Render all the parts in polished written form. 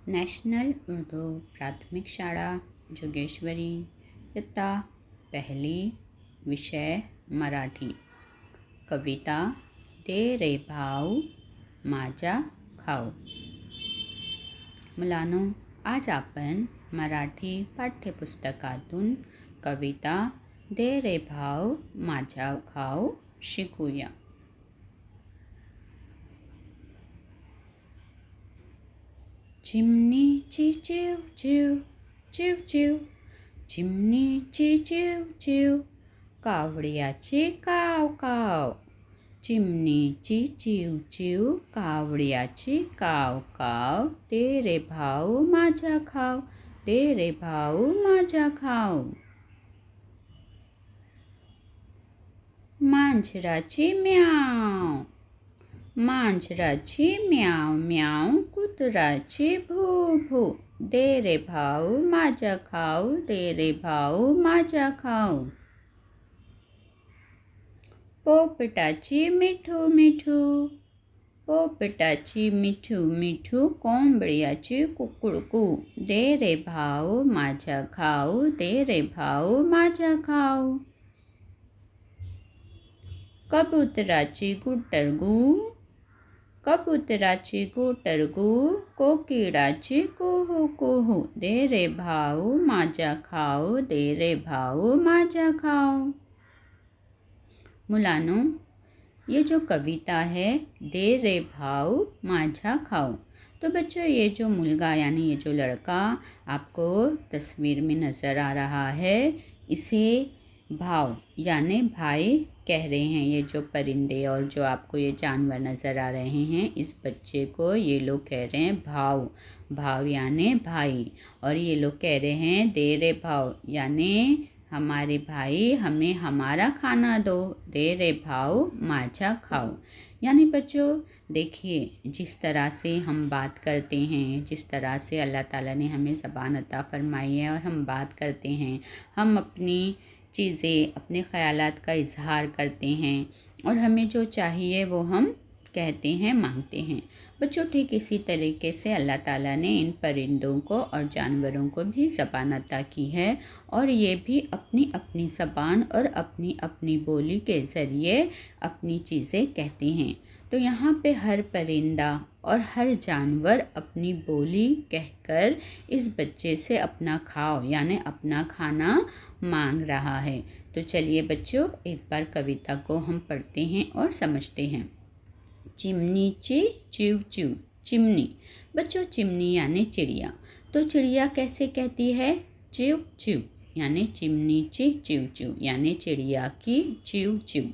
National Urdu प्राथमिक शाळा जोगेश्वरी, इयत्ता पहली, विषय मराठी। कविता दे रे भाऊ माझा खाऊ। मुलांनो, आज आपण मराठी पाठ्यपुस्तकातून कविता दे रे भाऊ माझा खाऊ शिकूया। चिमणीची चिव चिव चिव चिव, चिमणीची चिव चिव, कावड्याचे काव काव। चिमणीची चिव चिव, कावड्याची काव काव, दे रे भाऊ माझा खाऊ, दे रे भाऊ माझा खाऊ। मांजराची म्याव, मांजराची म्याव म्याव, कुत्र्याची भू भू, दे रे भाऊ माझा खाऊ, दे रे भाऊ माझा खाऊ। पोपटाची मिठू मिठू, पोपटाची मिठू मिठू, कोंबड्याची कुकुडकू, दे रे भाऊ माझा खाऊ, दे रे भाऊ माझा खाऊ। कबूतराची गुटरगू, कबूतराची गुटरगू, कोकिळाची कुहू कुहू, दे रे भाऊ माझा खाऊ, दे रे भाऊ माझा खाऊ। मुलांनो, ये जो कविता है दे रे भाऊ माझा खाऊ, तो बच्चों ये जो मुलगा यानी ये जो लड़का आपको तस्वीर में नज़र आ रहा है, इसे भाव यानी भाई कह रहे हैं। ये जो परिंदे और जो आपको ये जानवर नज़र आ रहे हैं, इस बच्चे को ये लोग कह रहे हैं भाव, भाव यानी भाई। और ये लोग कह रहे हैं दे रे भाव यानी हमारे भाई हमें हमारा खाना दो, दे रे भाव माझा खाओ। यानी बच्चों देखिए, जिस तरह से हम बात करते हैं, जिस तरह से अल्लाह ताला ने हमें ज़बान अता फरमाई है और हम बात करते हैं, हम अपनी चीज़ें अपने ख़यालात का इजहार करते हैं और हमें जो चाहिए वो हम कहते हैं, मांगते हैं। बच्चों ठीक इसी तरीके से अल्लाह ताला ने इन परिंदों को और जानवरों को भी ज़बान अता की है और ये भी अपनी अपनी ज़बान और अपनी अपनी बोली के ज़रिए अपनी चीज़ें कहते हैं। तो यहाँ पे हर परिंदा और हर जानवर अपनी बोली कहकर इस बच्चे से अपना खाओ यानी अपना खाना मांग रहा है। तो चलिए बच्चों, एक बार कविता को हम पढ़ते हैं और समझते हैं। चिमनीची चिव चिव, चिमनी बच्चों चिमनी यानी चिड़िया। तो चिड़िया कैसे कहती है? चिव चिव यानी चिमनीची चिव चिव यानी चिड़िया की चिव चिव।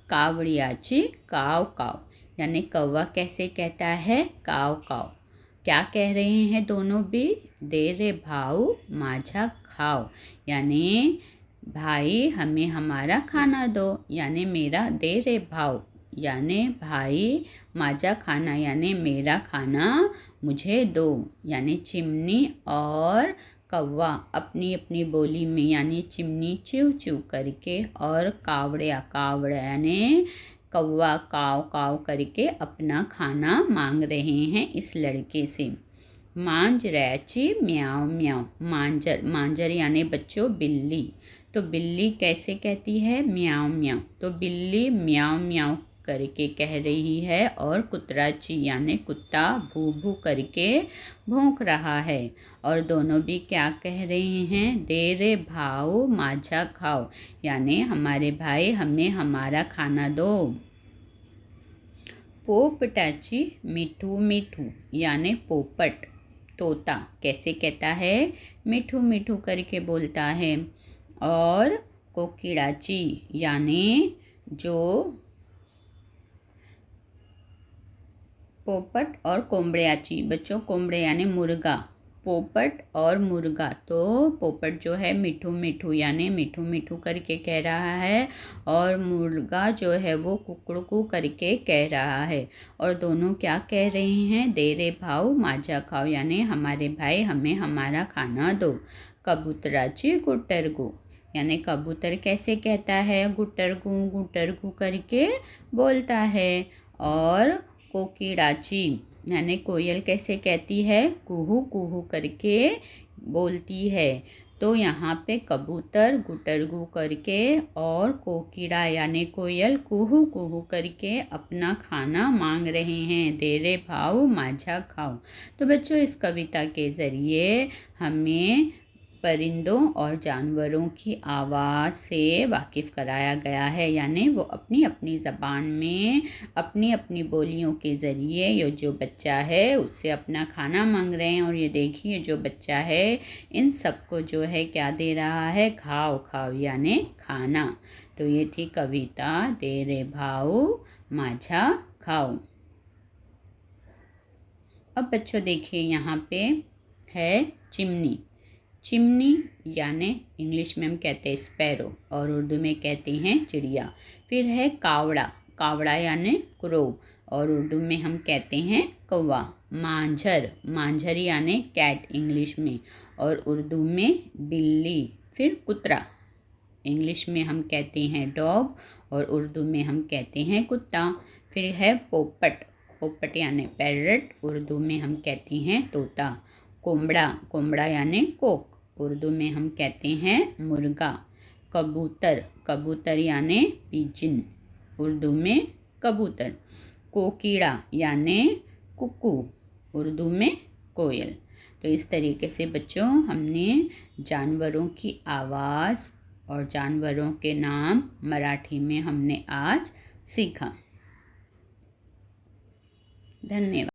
कावड़ियाची काव काव यानी कौवा कैसे कहता है? काव काव। क्या कह रहे हैं दोनों भी? दे रे भाऊ माझा खाओ यानी भाई हमें हमारा खाना दो, यानी मेरा दे रे भाऊ यानी भाई, माझा खाना यानी मेरा खाना मुझे दो। यानी चिमनी और कौवा अपनी अपनी बोली में यानी चिमनी चिव चिव करके और कावड़िया कावड़ा यानी कौवा काव काव करके अपना खाना मांग रहे हैं इस लड़के से। मांजराची म्याव म्याव, मांजर, मांजर यानी बच्चों बिल्ली। तो बिल्ली कैसे कहती है? म्याव म्याव। तो बिल्ली म्याव म्याव करके कह रही है और कुतराची यानी कुत्ता भू भू करके भौंक रहा है। और दोनों भी क्या कह रहे हैं? दे रे भाऊ माझा खाओ यानी हमारे भाई हमें हमारा खाना दो। पोपटाची मिठू मिठू यानी पोपट, तोता कैसे कहता है? मिठू मिठू करके बोलता है। और कोकिड़ाची यानी जो पोपट और कोंबड़ियाची, बच्चों कोंबड़े यानी मुर्गा, पोपट और मुर्गा। तो पोपट जो है मिठू मिठू यानी मिठू मिठू करके कह रहा है और मुर्गा जो है वो कुकड़कू करके कह रहा है। और दोनों क्या कह रहे हैं? दे रे भाऊ माझा खाओ यानी हमारे भाई हमें हमारा खाना दो। कबूतराची गुटरगू यानी कबूतर कैसे कहता है? गुटरगू करके बोलता है। और कोकिड़ाची यानी कोयल कैसे कहती है? कुहू कुहू करके बोलती है। तो यहाँ पे कबूतर गुटरगू करके और कोकिला यानी कोयल कुहू कुहू करके अपना खाना मांग रहे हैं। दे रे भाऊ माझा खाओ। तो बच्चों, इस कविता के ज़रिए हमें परिंदों और जानवरों की आवाज़ से वाकिफ़ कराया गया है। यानी वो अपनी अपनी ज़बान में अपनी अपनी बोलियों के ज़रिए ये जो बच्चा है उससे अपना खाना मांग रहे हैं। और ये देखिए जो बच्चा है इन सबको जो है क्या दे रहा है? खाओ खाओ यानी खाना। तो ये थी कविता दे रे भाऊ माझा खाओ। अब बच्चों देखिए यहाँ पे है चिमनी। चिमनी यानी इंग्लिश में हम कहते हैं स्पैरो और उर्दू में कहते हैं चिड़िया। फिर है कावड़ा। कावड़ा यानी क्रो और उर्दू में हम कहते हैं कौवा। मांझर। मांझर यानी कैट इंग्लिश में और उर्दू में बिल्ली। फिर कुतरा। इंग्लिश में हम कहते हैं डॉग और उर्दू में हम कहते हैं कुत्ता। फिर है पोपट। पोपट यानी पैरट, उर्दू में हम कहते हैं तोता। कोमड़ा। कोमड़ा यानी कोक, उर्दू में हम कहते हैं मुर्गा। कबूतर। कबूतर यानी पिजिन, उर्दू में कबूतर। कोकिला यानी कुकू, उर्दू में कोयल। तो इस तरीके से बच्चों हमने जानवरों की आवाज़ और जानवरों के नाम मराठी में हमने आज सीखा। धन्यवाद।